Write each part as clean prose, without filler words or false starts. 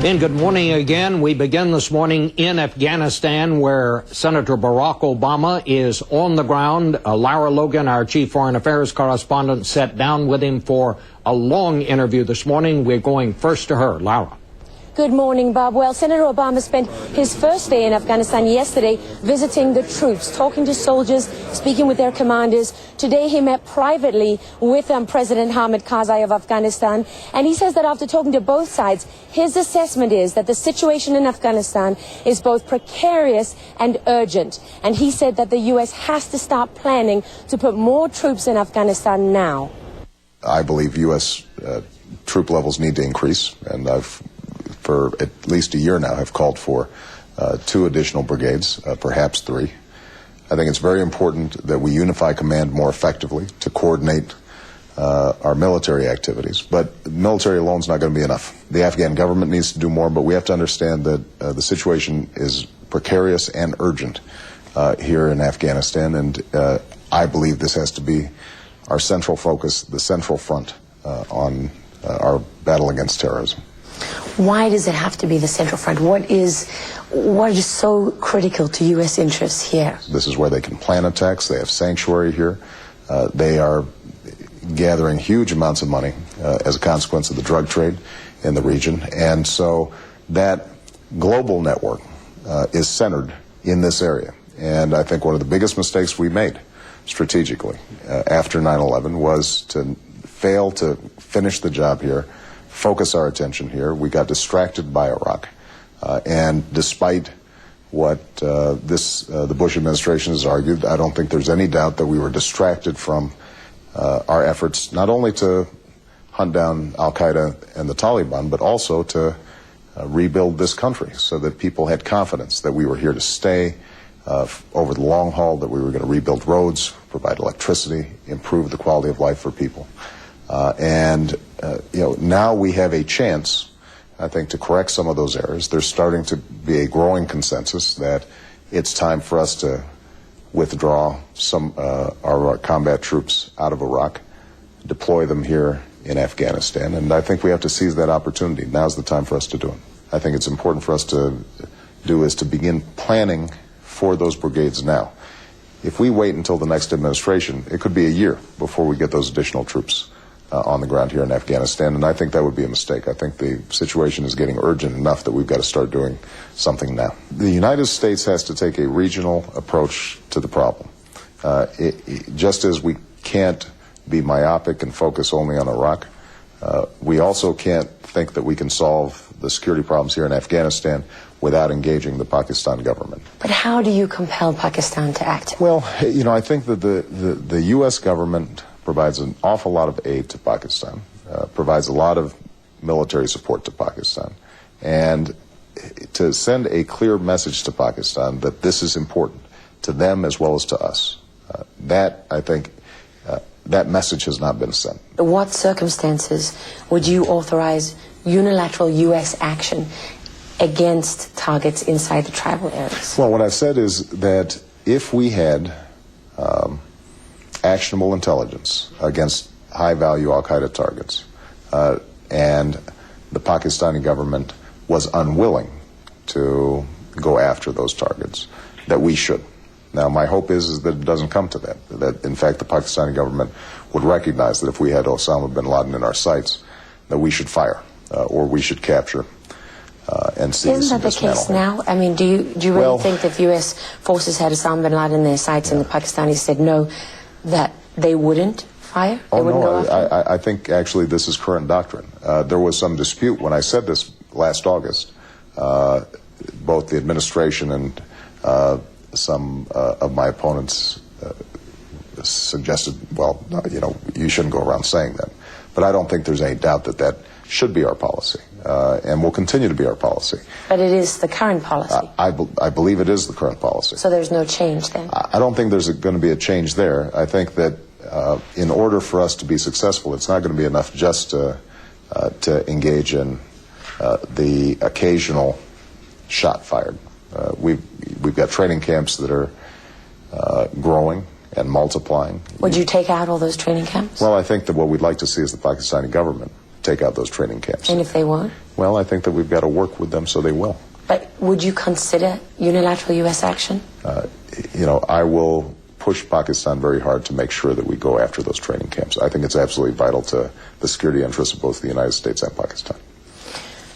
And good morning again. We begin this morning in Afghanistan, where Senator Barack Obama is on the ground. Lara Logan, our chief foreign affairs correspondent, sat down with him for a long interview this morning. We're going first to her. Lara. Good morning, Bob. Well, Senator Obama spent his first day in Afghanistan yesterday visiting the troops, talking to soldiers, speaking with their commanders. Today he met privately with President Hamid Karzai of Afghanistan, and he says that after talking to both sides, his assessment is that the situation in Afghanistan is both precarious and urgent. And he said that the U.S. has to start planning to put more troops in Afghanistan now. I believe U.S. Troop levels need to increase, and I've for at least a year now have called for 2 additional brigades, perhaps 3. I think it's very important that we unify command more effectively to coordinate our military activities. But military alone is not going to be enough. The Afghan government needs to do more, but we have to understand that the situation is precarious and urgent here in Afghanistan, and I believe this has to be our central focus, the central front on our battle against terrorism. Why does it have to be the central front? What is so critical to U.S. interests here? This is where they can plan attacks. They have sanctuary here. They are gathering huge amounts of money as a consequence of the drug trade in the region. And so that global network is centered in this area. And I think one of the biggest mistakes we made strategically after 9/11 was to fail to finish the job here, focus our attention here. We got distracted by Iraq. And despite what the Bush administration has argued, I don't think there's any doubt that we were distracted from our efforts not only to hunt down al-Qaeda and the Taliban, but also to rebuild this country so that people had confidence that we were here to stay over the long haul, that we were going to rebuild roads, provide electricity, improve the quality of life for people. Now we have a chance, I think, to correct some of those errors. There's starting to be a growing consensus that it's time for us to withdraw some our combat troops out of Iraq, deploy them here in Afghanistan, and I think we have to seize that opportunity. Now's the time for us to do it. I think it's important for us to do is to begin planning for those brigades now. If we wait until the next administration, it could be a year before we get those additional troops on the ground here in Afghanistan, and I think that would be a mistake. I think the situation is getting urgent enough that we've got to start doing something now. The United States has to take a regional approach to the problem. Just as we can't be myopic and focus only on Iraq, we also can't think that we can solve the security problems here in Afghanistan without engaging the Pakistan government. But how do you compel Pakistan to act? Well, I think that the U.S. government provides an awful lot of aid to Pakistan, provides a lot of military support to Pakistan, and to send a clear message to Pakistan that this is important to them as well as to us. I think, that message has not been sent. What circumstances would you authorize unilateral U.S. action against targets inside the tribal areas? Well, what I've said is that if we had actionable intelligence against high-value al-Qaeda targets, and the Pakistani government was unwilling to go after those targets, that we should. Now, my hope is that it doesn't come to that in fact the Pakistani government would recognize that if we had Osama bin Laden in our sights, that we should fire, or we should capture and seize. Isn't that the case now? I mean, do you really think that U.S. forces had Osama bin Laden in their sights and the Pakistanis said no, that they wouldn't fire? They wouldn't go after? I think actually this is current doctrine. There was some dispute when I said this last August. Both the administration and some of my opponents suggested, well, you shouldn't go around saying that. But I don't think there's any doubt that that should be our policy, and will continue to be our policy. But it is the current policy? I believe it is the current policy. So there's no change then? I don't think there's going to be a change there. I think that in order for us to be successful, it's not going to be enough just to engage in the occasional shot fired. We've got training camps that are growing and multiplying. Would you take out all those training camps? Well, I think that what we'd like to see is the Pakistani government take out those training camps. And if they won't? Well, I think that we've got to work with them so they will. But would you consider unilateral U.S. action? I will push Pakistan very hard to make sure that we go after those training camps. I think it's absolutely vital to the security interests of both the United States and Pakistan.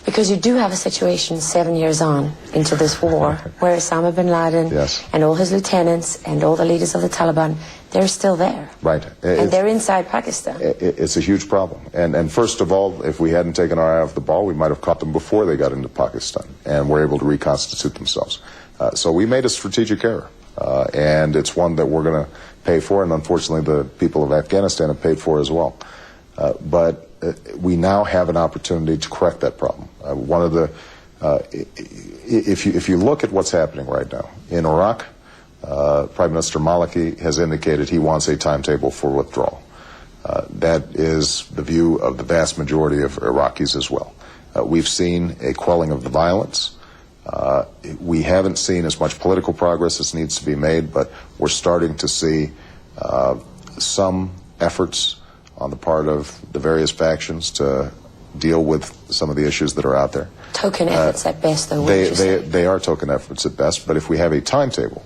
Because you do have a situation 7 years on into this war where Osama bin Laden and all his lieutenants and all the leaders of the Taliban, they're still there. Right. And they're inside Pakistan. It's a huge problem. And first of all, if we hadn't taken our eye off the ball, we might have caught them before they got into Pakistan and were able to reconstitute themselves. So we made a strategic error. And it's one that we're going to pay for, and unfortunately the people of Afghanistan have paid for as well. But we now have an opportunity to correct that problem. If you look at what's happening right now in Iraq, Prime Minister Maliki has indicated he wants a timetable for withdrawal. That is the view of the vast majority of Iraqis as well. We've seen a quelling of the violence. We haven't seen as much political progress as needs to be made, but we're starting to see some efforts on the part of the various factions to deal with some of the issues that are out there. Token efforts at best, though, they are token efforts at best, but if we have a timetable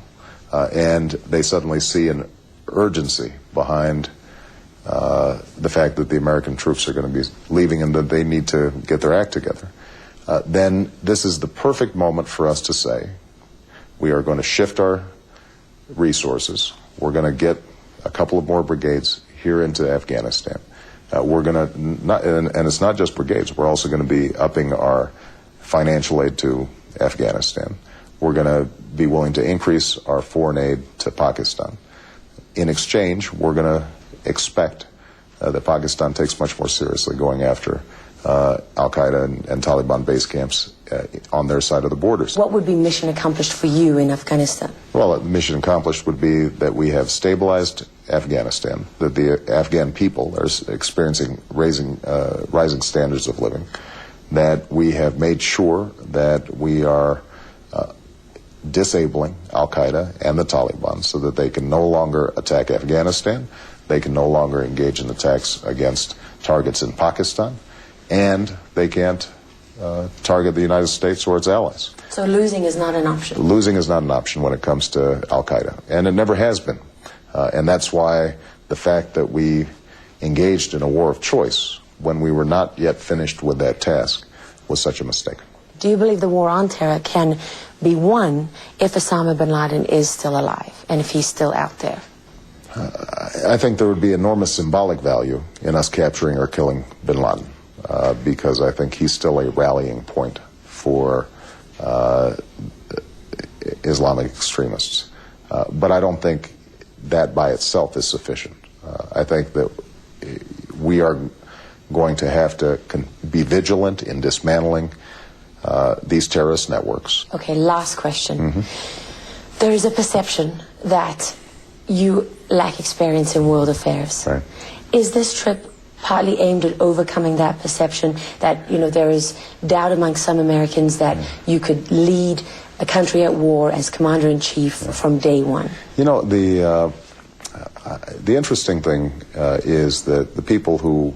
and they suddenly see an urgency behind the fact that the American troops are going to be leaving and that they need to get their act together, then this is the perfect moment for us to say we are going to shift our resources. We're going to get a couple of more brigades here into Afghanistan. We're going to, and it's not just brigades, we're also going to be upping our financial aid to Afghanistan. We're going to be willing to increase our foreign aid to Pakistan. In exchange, we're going to expect that Pakistan takes much more seriously going after Al-Qaeda and Taliban base camps on their side of the borders. What would be mission accomplished for you in Afghanistan? Well, mission accomplished would be that we have stabilized Afghanistan, that the Afghan people are experiencing rising standards of living, that we have made sure that we are disabling Al-Qaeda and the Taliban so that they can no longer attack Afghanistan, they can no longer engage in attacks against targets in Pakistan, and they can't target the United States or its allies. So losing is not an option? Losing is not an option when it comes to Al-Qaeda, and it never has been. And that's why the fact that we engaged in a war of choice when we were not yet finished with that task was such a mistake. Do you believe the war on terror can be won if Osama bin Laden is still alive and if he's still out there? I think there would be enormous symbolic value in us capturing or killing bin Laden, because I think he's still a rallying point for Islamic extremists. But I don't think that by itself is sufficient. I think that we are going to have to be vigilant in dismantling these terrorist networks. Okay, last question. There is a perception that you lack experience in world affairs. Right. Is this trip partly aimed at overcoming that perception that, you know, there is doubt among some Americans that you could lead a country at war as commander-in-chief from day one? You know, the interesting thing is that the people who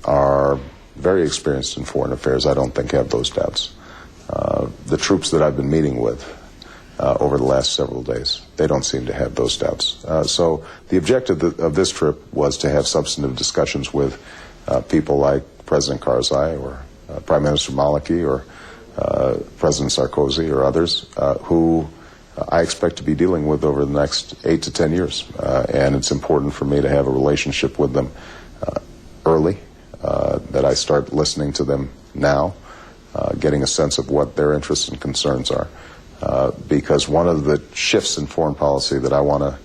are very experienced in foreign affairs, I don't think have those doubts. The troops that I've been meeting with over the last several days, they don't seem to have those doubts. So the objective of this trip was to have substantive discussions with people like President Karzai or Prime Minister Maliki or President Sarkozy or others who I expect to be dealing with over the next 8 to 10 years. And it's important for me to have a relationship with them early, that I start listening to them now, getting a sense of what their interests and concerns are. Because one of the shifts in foreign policy that I want to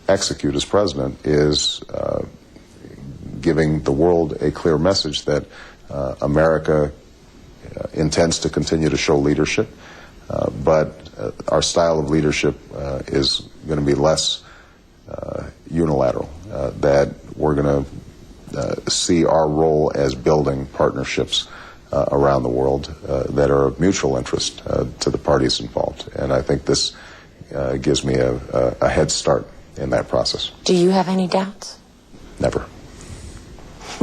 execute as president is giving the world a clear message that America intends to continue to show leadership, but our style of leadership is going to be less unilateral, that we're going to see our role as building partnerships around the world that are of mutual interest to the parties involved. And I think this gives me a head start in that process. Do you have any doubts? Never.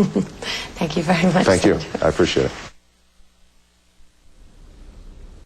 Thank you very much. Thank you. Senator. I appreciate it.